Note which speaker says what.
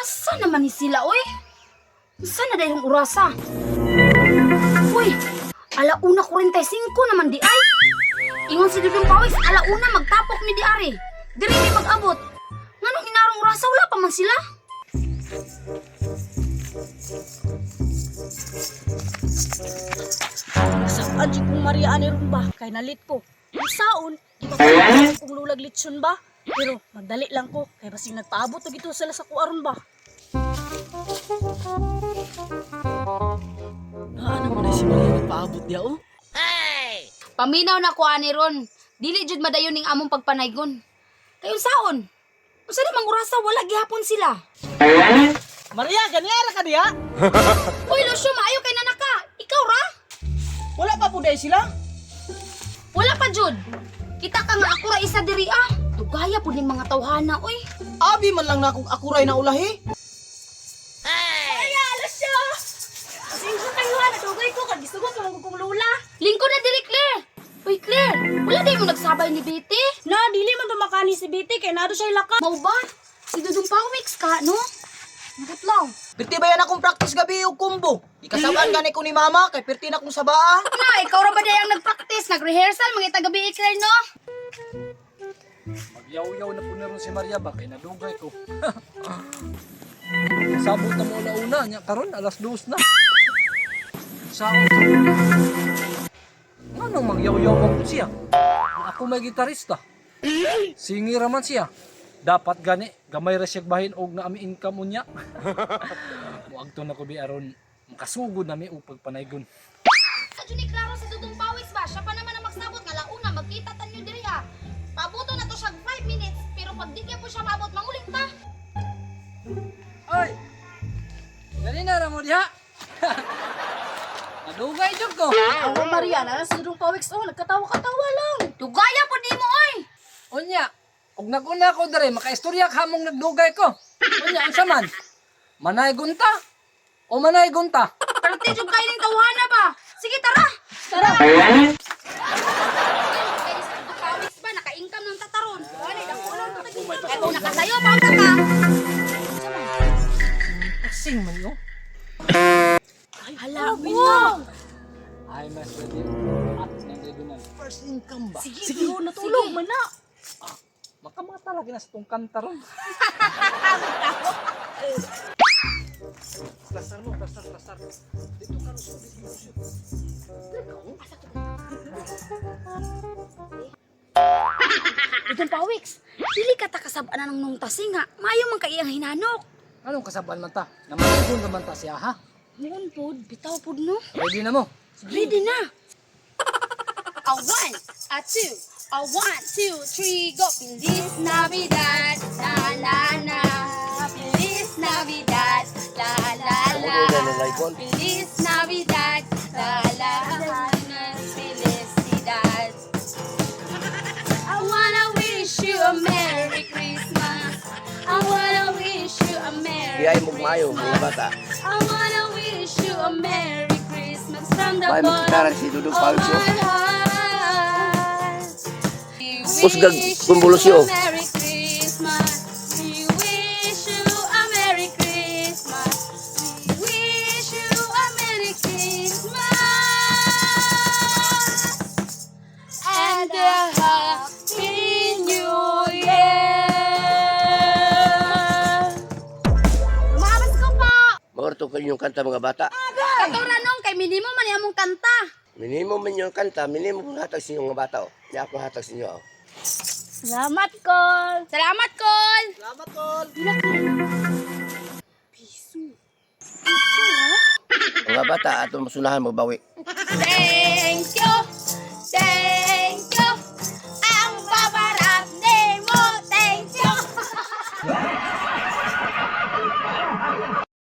Speaker 1: Asa naman ni sila, oy? Asa na dahil yung urasa? Uy, alauna 45 naman di ay. Ingon si Dudong Pawis, alauna magtapok mi di ari. Diri mi mag-abot. Nganong inarong urasa, wala pa man sila?
Speaker 2: Saan di kong Maria ani ron ba? Kay nalit ko. Isaon, iba kong lulag litsyon ba? Pero magdali lang ko. Kay basing nagpaabot to gito sila sa kuaron ba?
Speaker 3: Naman na si Maria nagpaabot niya, oh.
Speaker 1: Paminaw na ko ani ron. Dili jud madayon ning among pagpanaygon. Kayon saon? Unsa namang urasa wala gihapon sila?
Speaker 2: Maria, ganyara ka diya?
Speaker 1: Uy, Lucio, maayo kay nanaka. Ikaw ra?
Speaker 2: Wala pa po dahil sila?
Speaker 1: Wala pa jud. Kita ka nga ako ra isa diri ah. Tugaya pud ning mga tawhana oy.
Speaker 2: Abi man lang na akong akuray na ulahi.
Speaker 1: Ay, Lucio. Sinso kayo ha, natugay ko kag gusto ko kung lula. Lingko na diri, Claire. Uy, Claire, wala day mo nagsabay ni Betty?
Speaker 2: Na, dili man tumakani si Betty kay nado siya ilaka.
Speaker 1: Mau ba? Si Dudong Pawix ka, no? Nagit lang.
Speaker 2: Perti ba yan akong practice gabi o kumbo? Ikasabaan gani ko ni mama kay perti na akong sabaa.
Speaker 1: Na, ikaw ra ba day ang nag-practice, nag-rehearsal, mga taga gabi, Claire, no?
Speaker 3: Magyaw-yaw na po na ron si Maria ba? Kaya nadugay ko. Sabot na mo una niya. Karon, alas 2 na. Saan? Anong magyaw-yaw mo po siya? Ako may gitarista. Singi raman siya. Dapat gani, gamay ra siya bahin og na ami income unya. Muagto na ko bi aron makasugod na mi og pagpanaygon.
Speaker 1: Adyo ni Claro si Dudong Pawix ba? Siya pa naman ang magsabot nga launa, magkita tanyo diri ha. Pabuto na to siya 5 minutes, pero pag di kaya po siya maabot, mangulit ta.
Speaker 3: Ay! Gani na ra mo diha. Nadugay jud ko.
Speaker 2: Ako Maria, na si Dudong Pawix nagkatawa-katawa lang.
Speaker 1: Tugaya po di mo oy.
Speaker 3: Unya, og naguna ko dere makaistorya ka hamong nagdugay ko. Unya unsa man? Manay gunta? O manay gunta?
Speaker 1: Parte jud kayo ning tawhana ba? Sige tara.
Speaker 2: Tara!
Speaker 1: Kaya si Dudong Pawix ba naka-income ng tataron? Wala dako lang to nag-income. Kaya kung nakasayo pa ka ka.
Speaker 3: Sing man yo.
Speaker 1: Hala, wow.
Speaker 3: Ay mas ready. At nagredunan. First income ba?
Speaker 2: Sige, natulog man na.
Speaker 3: Makamata lagi na sa tong kanta ron. Plastar mo, plastar. Dito ka lusod, dito lusod.
Speaker 1: Dudong Pawix, dili ka ta kasab-an ng nung tasinga. Maayo man kay iyang hinanok.
Speaker 3: Anong kasabaan man ta? Naman naman ta siya ha?
Speaker 1: Noon pod, bitaw pod no.
Speaker 3: Ready na mo?
Speaker 1: Ready na. A 1, a 2, a 1, 2, 3, go. Feliz Navidad, la la la. Feliz Navidad, la la la. Feliz Navidad, la la la. Felicidad. I wanna wish you a Merry Christmas. I wanna wish you a Merry
Speaker 4: Di ay mugmayo mga bata.
Speaker 1: I wanna wish you a Merry Christmas from the
Speaker 4: May
Speaker 1: bottom
Speaker 4: magkitaran si Dudong
Speaker 1: of
Speaker 4: Pawix,
Speaker 1: my
Speaker 4: oh.
Speaker 1: heart. We
Speaker 4: Usgag
Speaker 1: wish you
Speaker 4: kumbulusyo.
Speaker 1: a Merry Christmas. We wish you a Merry Christmas. We wish you a Merry Christmas and a Happy New Year. Lumabas ko po.
Speaker 4: Maorto ko inyong kanta mga bata.
Speaker 1: Katura nung kay minimo man among kanta.
Speaker 4: Minimum man yung kanta, minimum hatag sa inyong mga bata. Oh. Di ako hatag sa inyo. Oh.
Speaker 1: Salamat, Col. Salamat, Col.
Speaker 2: Salamat, Tol.
Speaker 1: Piso.
Speaker 4: Mga bata, atong masunahan magbawi.
Speaker 1: Hey!